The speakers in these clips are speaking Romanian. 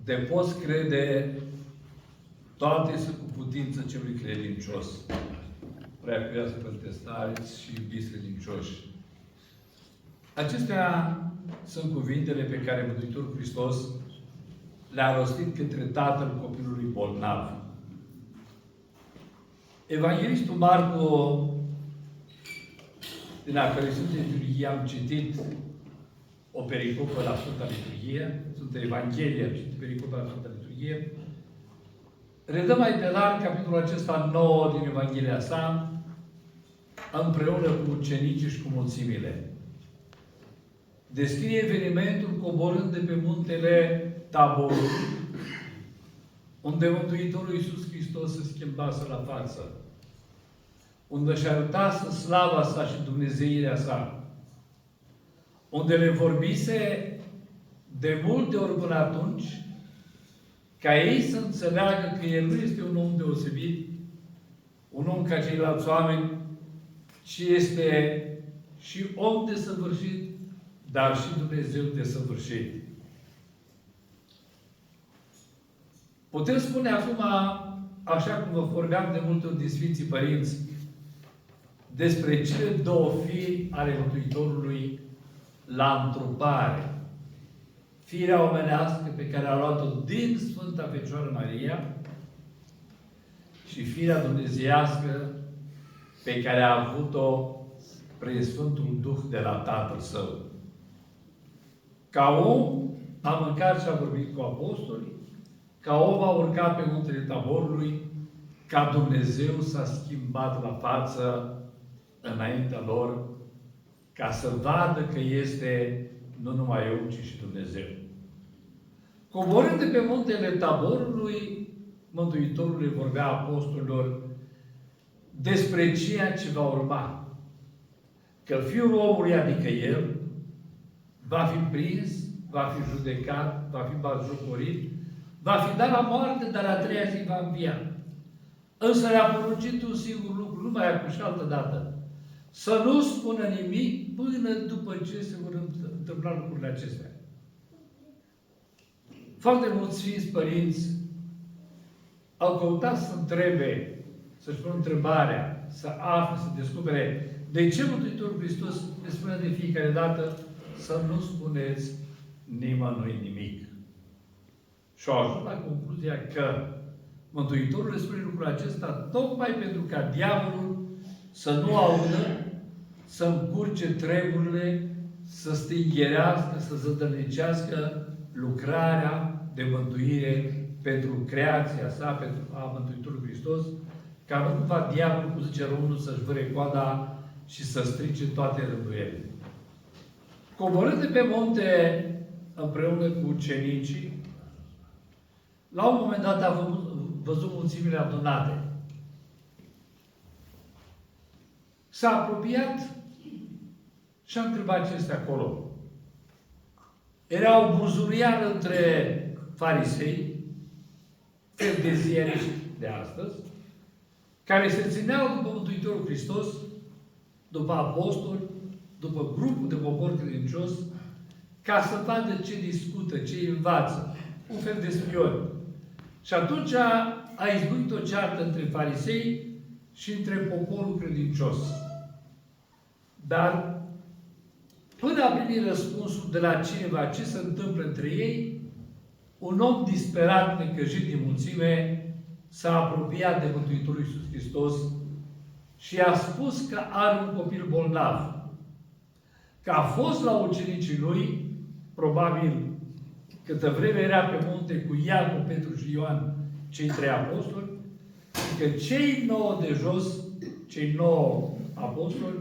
de poți crede, toate sunt cu putință celui credincios. Preacuiască părtestareți și iubiți credincioși. Acestea sunt cuvintele pe care Mântuitorul Hristos le-a rostit către tatăl copilului bolnav. Evanghelistul Marcu, din a cărui Sfântă Liturghie am citit o pericopă la Sfânta Liturghie, Sfânta Evanghelie, am citit pericopă la Sfânta Liturghie, redă mai pe larg capitolul acesta 9 din Evanghelia sa, împreună cu ucenicii și cu mulțimile. Descrie evenimentul coborând de pe muntele Taborul, unde Mântuitorul Iisus Hristos se schimbase la față, unde și arătase slava sa și dumnezeirea sa, unde le vorbise de multe ori până atunci, ca ei să înțeleagă că El nu este un om deosebit, un om ca ceilalți oameni, ci este și om desăvârșit, dar și Dumnezeu desăvârșit. Putem spune acum, așa cum vă vorbeam de multe ori din Sfinții Părinți, despre cele două firi ale Mântuitorului la întrupare. Firea omenească pe care a luat-o din Sfânta Fecioară Maria și firea dumnezeiască pe care a avut-o prin Sfântul Duh de la Tatăl Său. Ca om a mâncat și a vorbit cu apostolii, ca om a urcat pe muntele Taborului, ca Dumnezeu s-a schimbat la față înaintea lor, ca să vadă că este nu numai om, ci și Dumnezeu. Coborând de pe muntele Taborului, Mântuitorul le vorbea apostolilor despre ceea ce va urma. Că Fiul omului, adică El, va fi prins, va fi judecat, va fi batjocorit, va fi dat la moarte, dar a treia zi va învia. Însă le-a poruncit un singur lucru, nu mai acum și altă dată. Să nu spună nimic până după ce se vor întâmpla lucrurile acestea. Foarte mulți Sfinți Părinți au căutat să întrebe, să-și pună întrebarea, să afle, să descopere de ce Mântuitorul Hristos le spune de fiecare dată să nu spuneți nimănui nimic. Și au ajuns la concluzia că Mântuitorul le spune lucrul acesta tocmai pentru ca diavolul să nu audă, să încurce treburile, să stingherească, să zădărnicească lucrarea de mântuire pentru creația sa, pentru a Mântuitorului Hristos, ca nu cumva diavolul, cum zice Românul, să-și vâre coada și să strice toate rânduielile. Coborând de pe munte împreună cu ucenicii, la un moment dat a văzut mulțimile adunate. S-a apropiat și a întrebat ce este acolo. Era o buzurială între farisei, feldezieriști de astăzi, care se țineau după Mântuitorul Hristos, după apostoli, după grupul de popor credincios, ca să vadă ce discută, ce învață. Un fel de spioni. Și atunci a izbucnit o ceartă între farisei și între poporul credincios. Dar, până a primit răspunsul de la cineva ce se întâmplă între ei, un om disperat, necăjit din mulțime, s-a apropiat de Mântuitorul Iisus Hristos și a spus că are un copil bolnav. Că a fost la ucenicii lui, probabil câtă vreme era pe munte cu Iacov, Petru și Ioan, cei trei apostoli, și că cei 9 de jos, cei 9 apostoli,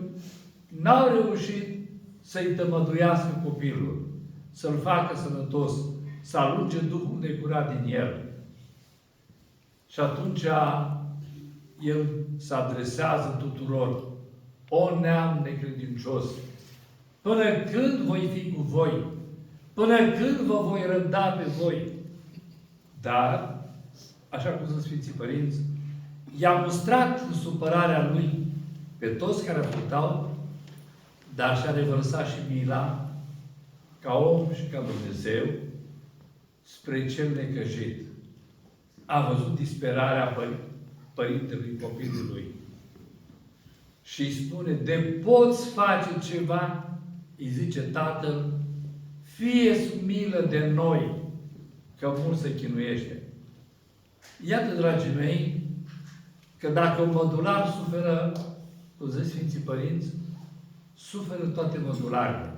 n-au reușit să-i tămăduiască copilul, să-l facă sănătos, să alunge Duhul necurat din el. Și atunci el se adresează tuturor: o neam necredincios, până când voi fi cu voi? Până când vă voi răbda pe voi? Dar, așa cum sunt Sfinții Părinți, i-a mustrat supărarea lui pe toți care ascultau, dar și-a revărsat și mila, ca om și ca Dumnezeu, spre cel necăjit. A văzut disperarea părintelui copilului. Și îi spune, de poți face ceva, îi zice tatăl, fie-ți milă de noi, că mult se chinuiește. Iată, dragii mei, că dacă un mădular suferă, cum zic Sfinții Părinți, suferă toate mădularele.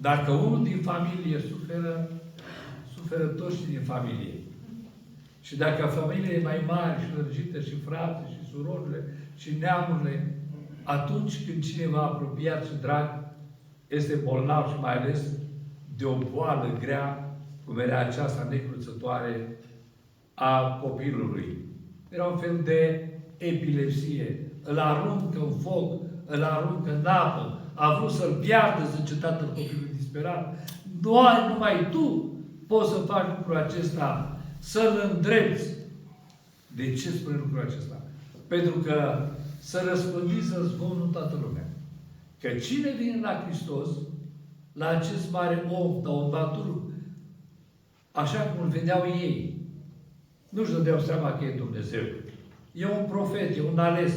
Dacă unul din familie suferă toți și din familie. Și dacă familia e mai mare și lărgită, și frații, și surorile, și neamurile, atunci când cineva apropiat și drag este bolnav și mai ales de o boală grea, cum era aceasta necruțătoare a copilului. Era un fel de epilepsie. Îl aruncă în foc, îl aruncă în apă, a vrut să-l piardă, zice tatăl copilului disperat. Numai tu poți să faci lucrul acesta, să-l îndrepți. De ce spune lucrul acesta? Pentru că să răspândiți zvonul în toată lumea. Că cine vine la Hristos, la acest mare om, taubatur, așa cum îl vedeau ei, nu-și dădeau seama că e Dumnezeu. E un profet, e un ales,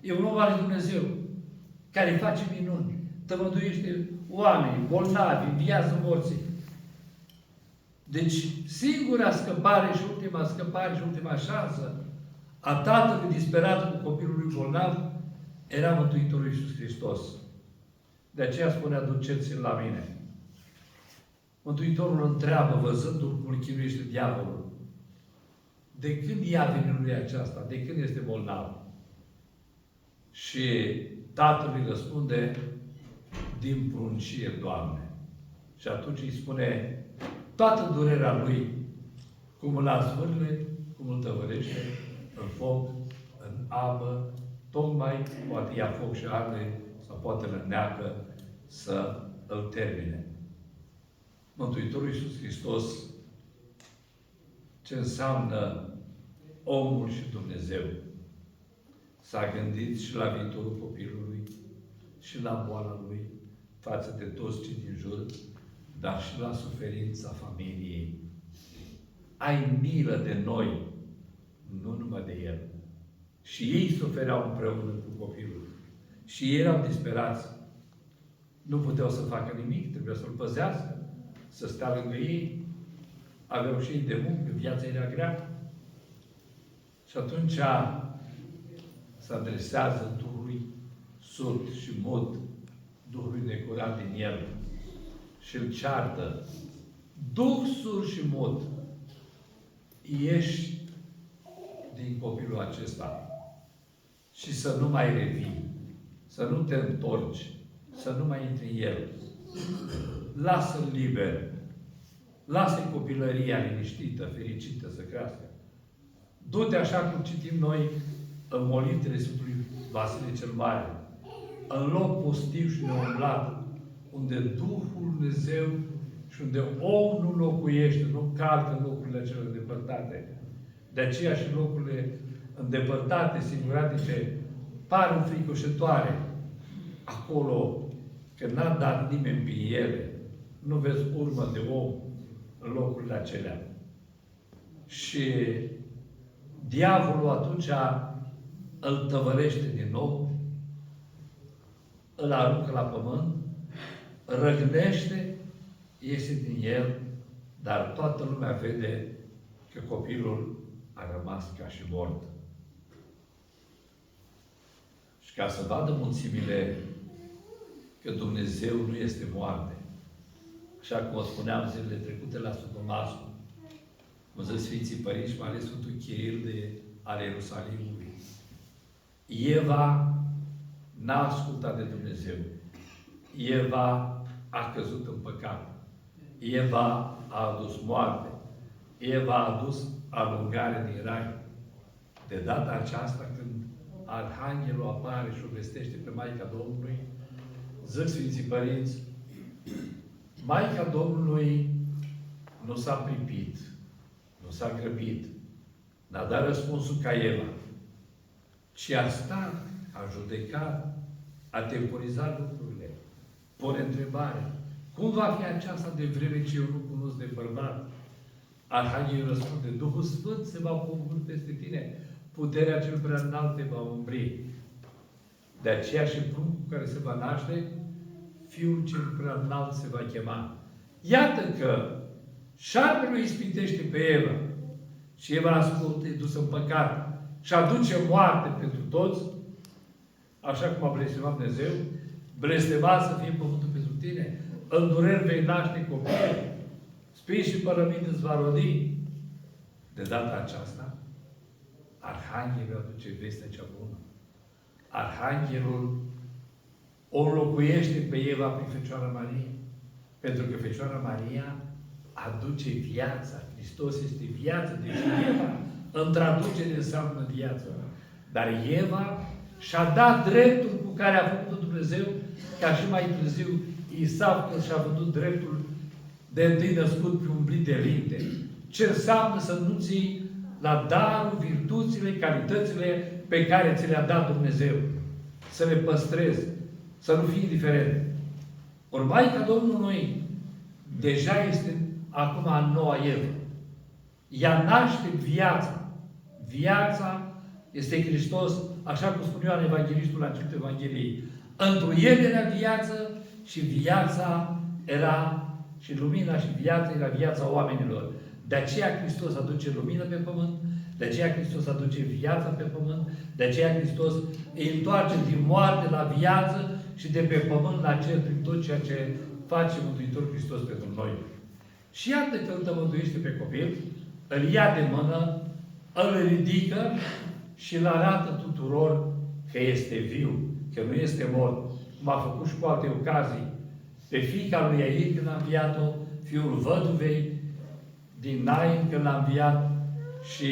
e un om al lui Dumnezeu, care face minuni, tămăduiește oameni, bolnavi, înviază morții. Deci, singura scăpare și ultima scăpare și ultima șansă a tatălui disperat cu copilul lui bolnav era Mântuitorul Iisus Hristos. De aceea spunea, duceți-l la mine. Mântuitorul întreabă, văzându-l cum îl chinuiește diavolul, de când ia vine lui aceasta? De când este bolnav? Și tatăl îi răspunde, din pruncie, Doamne. Și atunci îi spune, toată durerea lui, cum îl azvârle, cum îl tăvărește, în foc, în apă, tocmai poate ia foc și arde, sau poate îl înneacă să îl termine. Mântuitorul Iisus Hristos, ce înseamnă omul și Dumnezeu, s-a gândit și la viitorul copilului, și la boala lui, față de toți cei din jur, dar și la suferința familiei. Ai milă de noi, nu numai de el. Și ei sufereau împreună cu copilul. Și ei erau disperați. Nu puteau să facă nimic, trebuia să-l păzească, să stea lângă ei. Aveau și ei de muncă, viața era grea. Și atunci se adresează Duhului surd și mut, Duhului necurat din el, și îl ceartă. Duh surd și mut, ieși din copilul acesta și să nu mai revii, să nu te întorci, să nu mai intri în el. Lasă-l liber. Lasă-i copilăria liniștită, fericită să crească. Du-te așa cum citim noi în molitele Sfântului Vasile cel Mare, în loc pustiu și neumblat, unde Duhul Dumnezeu și unde om nu locuiește, nu calcă în locurile acelea îndepărtate. De aceea și locurile îndepărtate, singuratice, par înfricoșătoare. Acolo, că n-a dat nimeni prin ele, nu vezi urmă de om în locurile acelea. Și diavolul atunci îl tăvălește din nou, îl aruncă la pământ, răgnește, iese din el, dar toată lumea vede că copilul a rămas ca și mort. Și ca să vadă mulțimile că Dumnezeu nu este moarte, așa cum o spuneam zilele trecute la Sfântul Maslu, cum zic Sfinții Părinți și mai ales Sfântul Chiril al Ierusalimului. Eva n-a ascultat de Dumnezeu. Eva a căzut în păcat. Eva a adus moarte. Eva a adus alungare din rai. De data aceasta, când Arhanghelul apare și o vestește pe Maica Domnului, zic Sfinții Părinți, Maica Domnului nu s-a pripit, nu s-a grăbit, n-a dat răspunsul ca Eva, ci a stat, a judecat, a temporizat lucrurile, pune întrebare, Cum va fi aceasta de vreme ce eu nu cunosc de bărbat? Arhanghelul răspunde, Duhul Sfânt se va pogorî peste tine, puterea cel prea înalt te va umbri. De aceea și pruncul care se va naște, Fiul cel prea înalt se va chema. Iată că șarpele îi ispitește pe Eva și Eva ascultă, e dusă în păcat și aduce moarte pentru toți, așa cum a blestemat Dumnezeu, blestemat să fie pământul pentru tine, în dureri vei naște copii, spii și părământ îți va rodi. De data aceasta, Arhanghelul aduce vestea cea bună. Arhanghelul o înlocuiește pe Eva prin Fecioara Maria. Pentru că Fecioara Maria aduce viața. Hristos este viață. Deci Eva, în traducere, înseamnă viață. Dar Eva și-a dat dreptul cu care a făcut Dumnezeu, ca și mai târziu Isaac, când și-a văzut dreptul de întâi născut pe umblit de linte. Ce înseamnă să nu ții la darul, virtuțile, calitățile pe care ți le-a dat Dumnezeu. Să le păstrezi. Să nu fii indiferent. Ori Maica Domnului deja este acum a noua Eva. Ea naște viața. Viața este Hristos, așa cum spune Ioan Evanghelistul la începutul Evangheliei. Întru El era viață și viața era și lumina și viața era viața oamenilor. De aceea Hristos aduce lumină pe pământ, de aceea Hristos aduce viața pe pământ, de aceea Hristos îi întoarce din moarte la viață și de pe pământ la cer prin tot ceea ce face Mântuitorul Hristos pentru noi. Și iată că îl tămăduiește pe copil, îl ia de mână, îl ridică și îl arată tuturor că este viu, că nu este mort, cum a făcut și cu alte ocazii. Pe fiica lui Iair când a înviat-o, fiul văduvei din Nain când l-a înviat și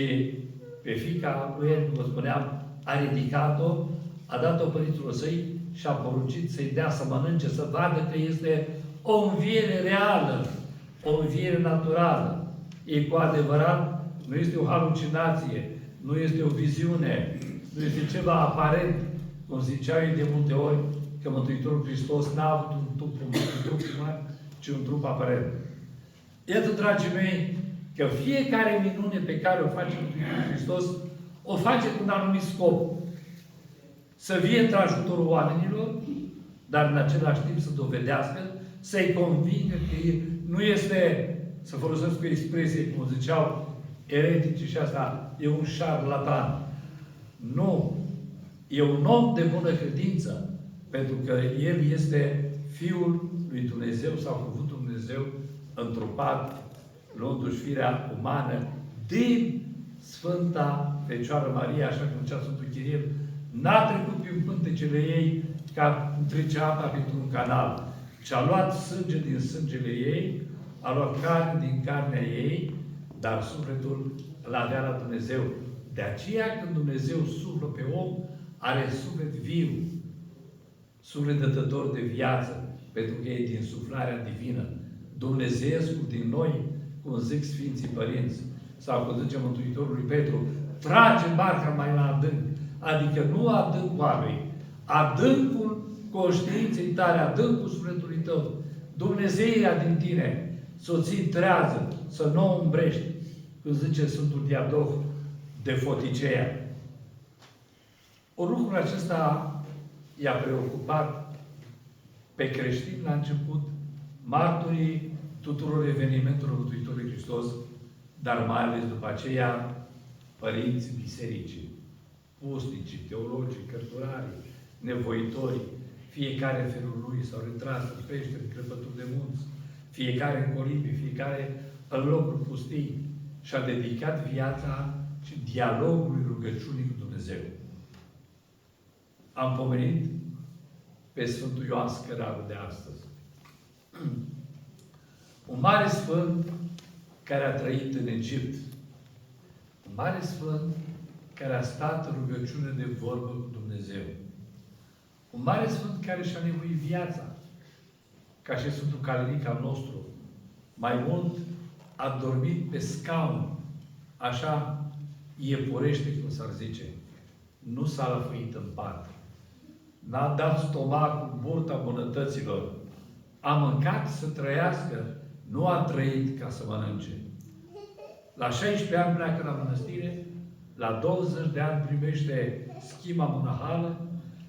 pe fiica lui El, cum vă spuneam, a ridicat-o, a dat-o părinților săi și a poruncit să-i dea să mănânce, să vadă că este o înviere reală, o înviere naturală. E cu adevărat, nu este o halucinație, nu este o viziune, nu este ceva aparent, cum ziceau ei de multe ori, că Mântuitorul Hristos n-a avut un trup uman, ci un trup aparent. Iată, dragii mei, că fiecare minune pe care o face Mântuitorul Hristos, o face cu un anumit scop. Să vie într ajutorul oamenilor, dar în același timp să dovedească, să-i convingă că nu este, să folosesc o expresie, cum ziceau eretici și asta, e un șarlatan. Nu. E un om de bună credință, pentru că el este Fiul lui Dumnezeu sau Cuvântul Dumnezeu întrupat, luându-și firea umană din Sfânta Fecioară Maria, așa cum zicea Sfântul Chiril, n-a trecut prin pântecele ei ca cum trece apa printr-un canal, ci a luat sânge din sângele ei, a luat carne din carnea ei, dar sufletul îl avea la Dumnezeu. De aceea, când Dumnezeu suflă pe om, are suflet viu, suflet dătător de viață, pentru că e din suflarea divină. Dumnezeescul din noi, cum zic Sfinții Părinți, sau cum zice Mântuitorul lui Petru, trage barca mai la adânc, adică nu adâncul lui, adâncul conștiinței tale, adâncul sufletului tău, Dumnezeirea din tine, să o ții trează, să nu o umbrești, cum zice Sfântul Diadoh de Foticeea. O lucrul acesta i-a preocupat pe creștini la început, martorii tuturor evenimentelor Mântuitorului Hristos, dar mai ales după aceea părinții bisericii, pusnicii, teologii, cărturarii, nevoitorii, fiecare în felul lui s-au retras în peșteri, în crăpături de munți, fiecare în colibri, fiecare în locuri pustii și-a dedicat viața și dialogului rugăciunii cu Dumnezeu. Am pomenit pe Sfântul Ioan Scărarul de astăzi. Un mare sfânt care a trăit în Egipt. Un mare sfânt care a stat în rugăciune de vorbă cu Dumnezeu. Un mare sfânt care și-a nevoit viața, ca și Sfântul Calinic al nostru. Mai mult a dormit pe scaun, așa iepurește, cum s-ar zice. Nu s-a lăfuit în pat. N-a dat stomacul, burta bunătăților. a mâncat să trăiască, nu a trăit ca să mănânce. La 16 ani pleacă la mănăstire, la 20 de ani primește schima monahală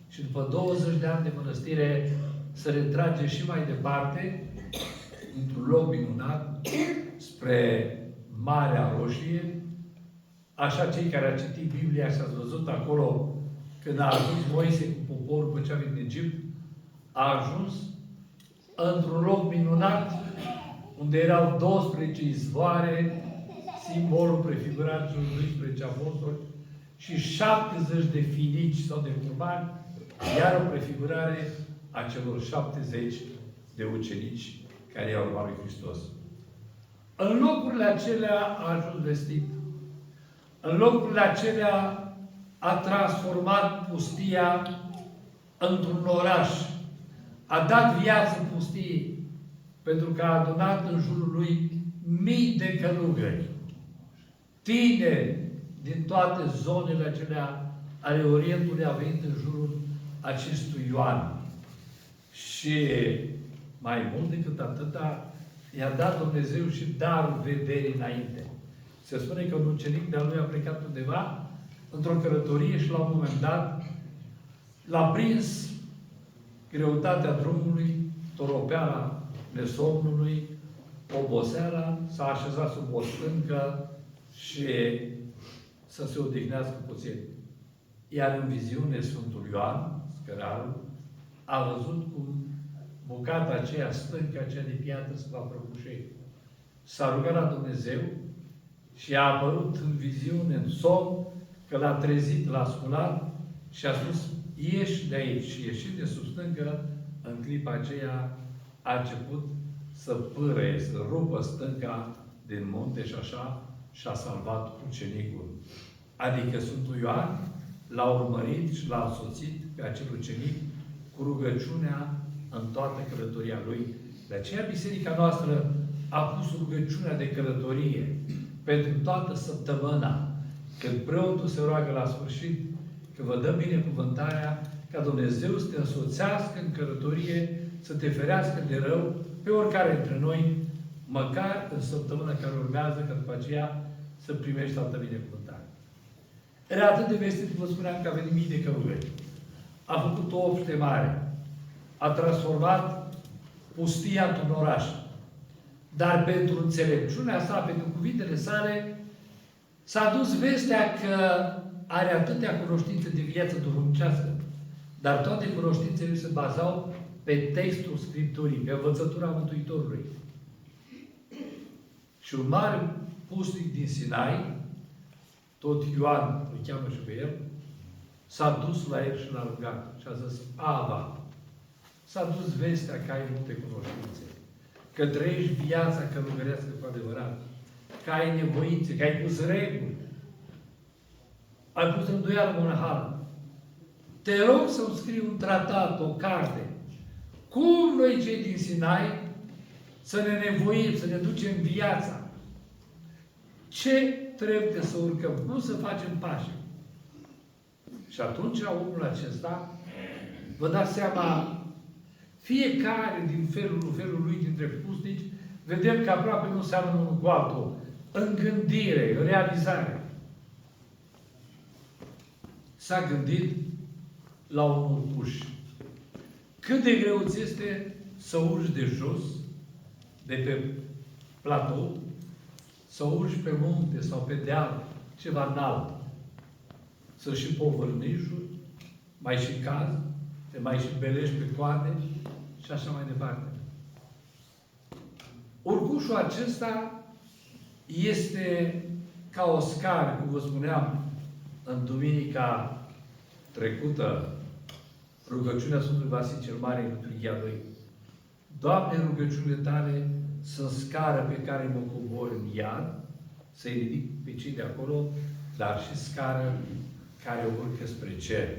și după 20 de ani de mănăstire se retrage și mai departe, într-un loc minunat, spre Marea Roșie. Așa cei care au citit Biblia și ați văzut acolo, când a ajuns Moise cu poporul pe cea din Egipt, a ajuns într-un loc minunat, unde erau 12 izvoare, simbolul prefigurat lui spre cea apostoli, și 70 de finici sau de curbani, iar o prefigurare a celor 70 de ucenici care i-au urmat lui Hristos. În locurile acelea a ajuns vestit. În locurile acelea a transformat pustia într-un oraș. A dat viață pustiei, pentru că a adunat în jurul lui mii de călugări, tineri din toate zonele acelea ale Orientului, a venit în jurul acestui Ioan. Și mai mult decât atâta, i-a dat Dumnezeu și darul vederii înainte. Se spune că un ucenic de-al lui a plecat undeva într-o călătorie și la un moment dat l-a prins greutatea drumului, toropeala nesomnului, oboseala, s-a așezat sub o stâncă și să se odihnească puțin. Iar în viziune Sfântul Ioan, scărarul, a văzut cum bucata aceea, stânca aceea de piatră se va prăbuși. S-a rugat la Dumnezeu și a apărut în viziune, în somn, că l-a trezit, l-a sculat și a spus: ieși de aici. Și ieșind de sub stâncă, în clipa aceea a început să pârăie, să rupă stânca din munte și așa și-a salvat ucenicul. Adică Sfântul Ioan l-a urmărit și l-a însoțit pe acel ucenic cu rugăciunea în toată călătoria lui. De aceea Biserica noastră a pus rugăciunea de călătorie pentru toată săptămâna. Când preotul se roagă la sfârșit, că vă dă binecuvântarea, ca Dumnezeu să te însoțească în călătorie, să te ferească de rău pe oricare dintre noi, măcar în săptămâna care urmează, că după aceea să primești toată binecuvântarea. Era atât de vestit, vă spuneam, că a venit mii de călugări. A făcut o obște mare. A transformat pustia într-un oraș. Dar pentru înțelepciunea sa, pentru cuvintele sale, s-a dus vestea că are atâtea cunoștințe de viață duhovnicească, dar toate cunoștințele se bazau pe textul Scripturii, pe învățătura Mântuitorului. Și un mare pustic din Sinai, tot Ioan îl cheamă și pe el, s-a dus la el și l-a rugat și a zis: Ava, s-a dus vestea că ai multe cunoștințe, că trăiești viața călugărească cu adevărat, că ai nevoințe, că ai pus reguli, ai pus îndoială monahală. Te rog să-mi scrii un tratat, o carte. Cum noi cei din Sinai să ne nevoim, să ne ducem viața? Ce trebuie să urcăm? Cum să facem pași? Și atunci, omul acesta, vă dați seama, fiecare din felul lui dintre pusnici, vedem că aproape nu seamănă unul cu altul. În gândire, în realizare. S-a gândit la un urcuș. Cât de greu ți este să urci de jos, de pe platou, să urci pe munte sau pe deal, ceva înalt, să și povârnișuri, mai și cazi, te mai și belești pe coade și așa mai departe. Urcușul acesta este ca o scară, cum vă spuneam, în duminica trecută, rugăciunea Sfântului Vasile cel Mare în liturghia lui. Doamne, rugăciunile tale sunt scară pe care mă cobor în iad, să-i ridic pe cei de acolo, dar și scară care o urcă spre cer.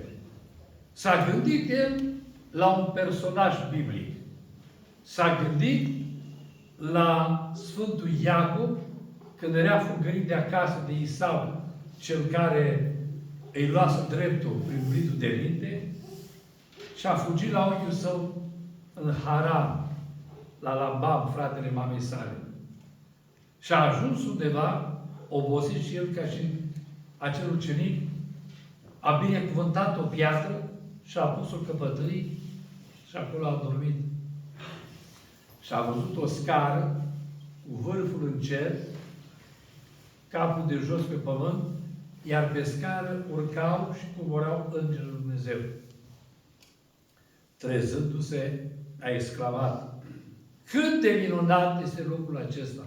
S-a gândit el la un personaj biblic. S-a gândit la Sfântul Iacob, când era fugărit de acasă de Isau, cel care îi luase dreptul prin plitul de vinte, și a fugit la unchiul său în Haran. la Lambam, fratele mamei sale. Și a ajuns undeva, obosit și el ca și acel ucenic, a binecuvântat o piatră și a pus-o căpătâi și acolo a dormit. Și a văzut o scară cu vârful în cer, capul de jos pe pământ, iar pe scară urcau și coborau Îngerii lui Dumnezeu. Trezându-se, a exclamat: cât de minunat este locul acesta!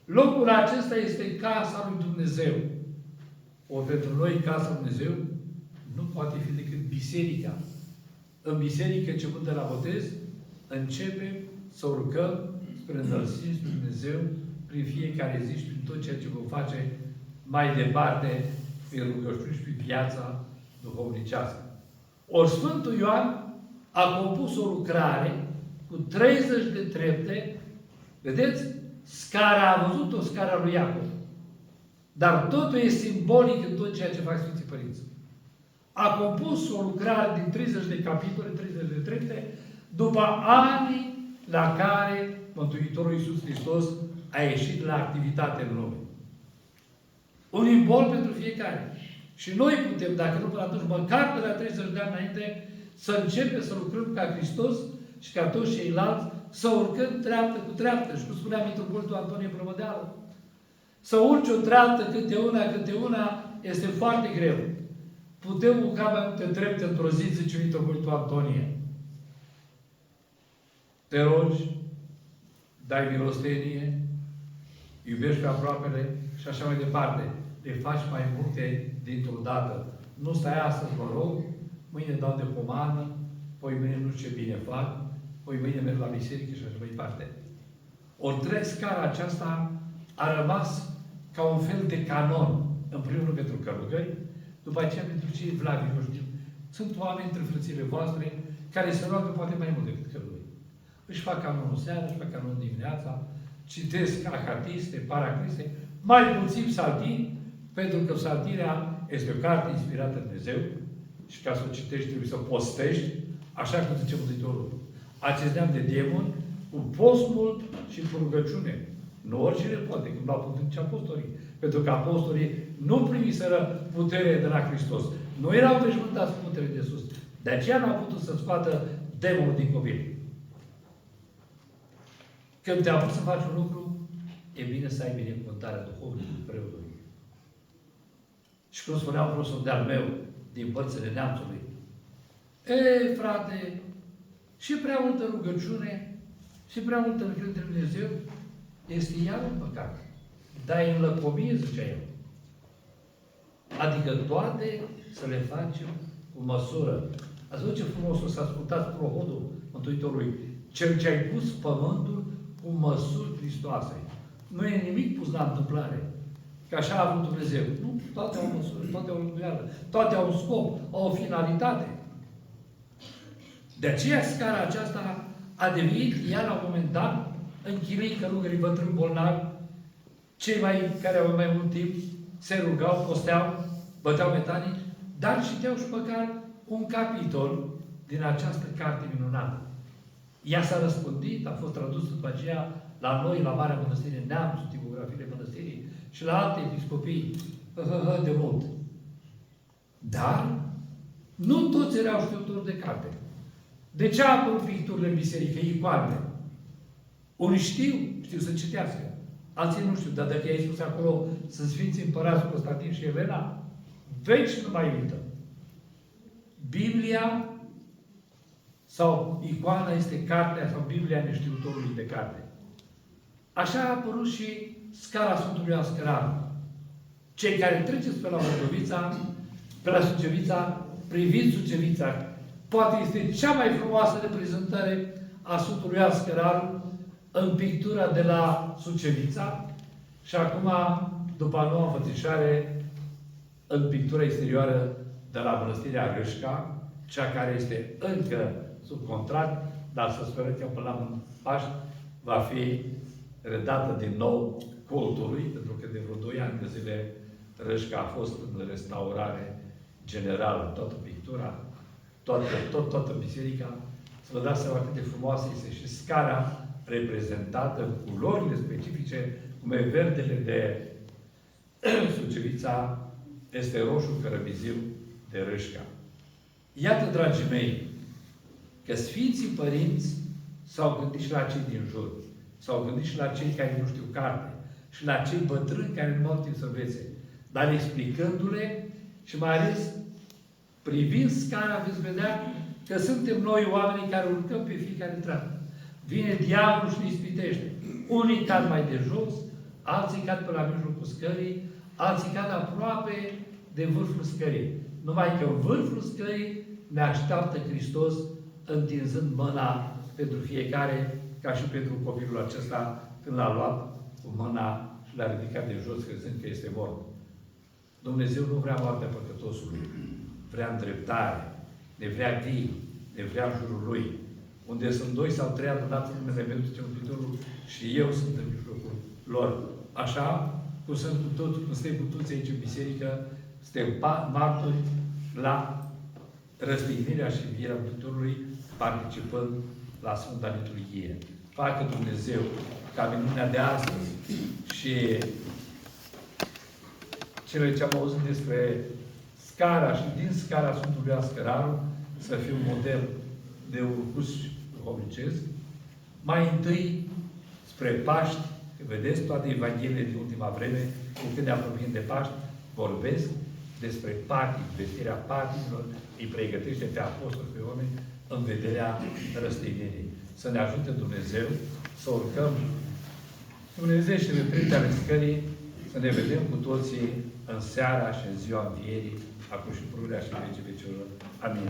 Locul acesta este casa lui Dumnezeu. O, pentru noi, casa lui Dumnezeu nu poate fi decât biserica. În biserică, începând de la botez, începem să urcăm spre înălțimea lui Dumnezeu prin fiecare zi și prin tot ceea ce vom face mai departe, prin rugăciuni și prin viața duhovnicească. Ori Sfântul Ioan a compus o lucrare cu 30 de trepte. Vedeți? Scara, a văzut-o, scara lui Iacov. Dar totul e simbolic în tot ceea ce fac Sfinții Părinți. A compus o lucrare din 30 de capitole, 30 de trepte, după ani la care Mântuitorul Iisus Hristos a ieșit la activitate în lume. Un imbol pentru fiecare. Și noi putem, dacă nu până atunci, măcar de la 30 de ani înainte, să începem să lucrăm ca Hristos și ca toți ceilalți, să urcăm treaptă cu treaptă. Și cum spunea Mitropolitul Antonie Plămădeală, să urci o treaptă câte una, este foarte greu. Putem urca mai multe trepte într-o zi, zice Mitropolitul Antonie. Te rogi, dai milostenie, iubești pe aproapele și așa mai departe. Le faci mai multe dintr-o dată. Nu stai astăzi, mă rog, mâine dau de pomană, poi mâine nu știu ce bine fac, poi mâine merg la biserică și așa mai departe. Ori scara aceasta a rămas ca un fel de canon, în primul rând pentru călugări, după aceea pentru cei vlavioși. Sunt oameni între frățile voastre care se roagă poate mai mult decât călugări. Își fac canonul seara, își fac canonul dimineața, citesc acatiste, paracriste, mai puțin psaltiri, pentru că psaltirea este o carte inspirată de Dumnezeu și ca să o citești trebuie să postești, așa cum zice Mântuitorul. Acest neam de demoni, cu post mult și cu rugăciune. Nu oricine poate, cum l-au putut nici apostolii. Pentru că apostolii nu primiseră putere de la Hristos. Nu erau veșmântați cu putere de sus. De aceea n-au putut să scoată demonul din copil. Când te apuci să faci un lucru, e bine să ai binecuvântarea duhovnicului preotului. Și cum spunea un profesor de-al meu, din părțile neamțului, ei, frate, și prea multă rugăciune, și prea multă încredere în Dumnezeu, este iar un păcat. Dar e înlăcomie, zicea el. Adică toate să le facem cu măsură. Ați văzut ce frumos o să ascultați prohodul Mântuitorului. Cel ce ai pus pământul cu măsuri Hristoase. Nu e nimic pus la întâmplare. Că așa a vrut Dumnezeu. Nu, toate au măsură, toate au rânduială, toate au un scop, au o finalitate. De aceea scara aceasta a devenit, iar la un moment dat, închinui călugării bătrâni bolnavi, cei care au mai mult timp, se rugau, posteau, băteau metanii, dar citeau și măcar un capitol din această carte minunată. Ea s-a răspândit, a fost tradusă după aceea la noi, la Marea Mănăstire Neamț, tipografiile mănăstirii și la alte episcopii de mult. Dar nu toți erau știutori de carte. De ce a apărut picturile în biserică, icoanele? Unii știu să citească. Alții nu știu, dar dacă i-ai spus acolo sunt Sfinții Împărați Constantin și Elena, veci nu mai uită. Biblia sau icoana este cartea sau Biblia neștiutorului de carte. Așa a apărut și scara Sfântului Ascăran. Cei care treceți pe la Mărdovița, pe la Sucevița, privind Sucevița, poate este cea mai frumoasă reprezentare a Sfântului Ascăran în pictura de la Sucevița și acum, după a noua înfățișare, în pictura exterioară de la Mănăstirea Râșca, cea care este încă sub contract, dar să sperăm că până la Paști va fi redată din nou cultului, pentru că de vreo 2 ani de zile Râșca a fost în restaurare generală, toată pictura, toată biserica. Să vă dați seama cât de frumoasă este și scara reprezentată cu culorile specifice, cum e verdele de Sucevița, este roșu cărăbiziu de Râșca. Iată, dragii mei, că Sfinții Părinți s-au gândit și la cei din jur, s-au gândit și la cei care nu știu carte, și la cei bătrâni care nu au timp să învețe, dar explicându-le și mai ales privind scara, veți vedea că suntem noi oamenii care urcăm pe fiecare travă. Vine diavolul și ne ispitește. Unii cad mai de jos, alții cad pe la mijlocul scării, alții cad aproape de vârful scării. Numai că în vârful scării ne așteaptă Hristos întinzând mâna pentru fiecare, ca și pentru copilul acesta, când l-a luat cu mâna și l-a ridicat de jos, crezând că este mort. Dumnezeu nu vrea moartea păcătosului, vrea îndreptare, ne vrea vii, ne vrea în jurul Lui. Unde sunt 2 sau 3 adunați în numele meu, zice Mântuitorul, și eu sunt în mijlocul lor. Așa cum sunt cu toți, cum suntem cu toți aici în biserică, suntem martori la răstignirea și învierea Mântuitorului, participând la Sfânta Liturghie. Facă Dumnezeu ca minunea de astăzi și cele ce am auzit despre scara și din scara Sfântului Ascăraru să fie un model de urcuș duhovnicesc. Mai întâi, spre Paști, vedeți, toate Evangheliile din ultima vreme, cu când ne apropiem de Paști, vorbesc despre patii, vestirea patimilor, îi pregătește pe apostoli, pe oameni, în vederea răstignirii. Să ne ajute Dumnezeu să urcăm Dumnezeu și retrite ale scării, să ne vedem cu toții în seara și în ziua învierii, acum și pururea și vecii vecilor. Amin.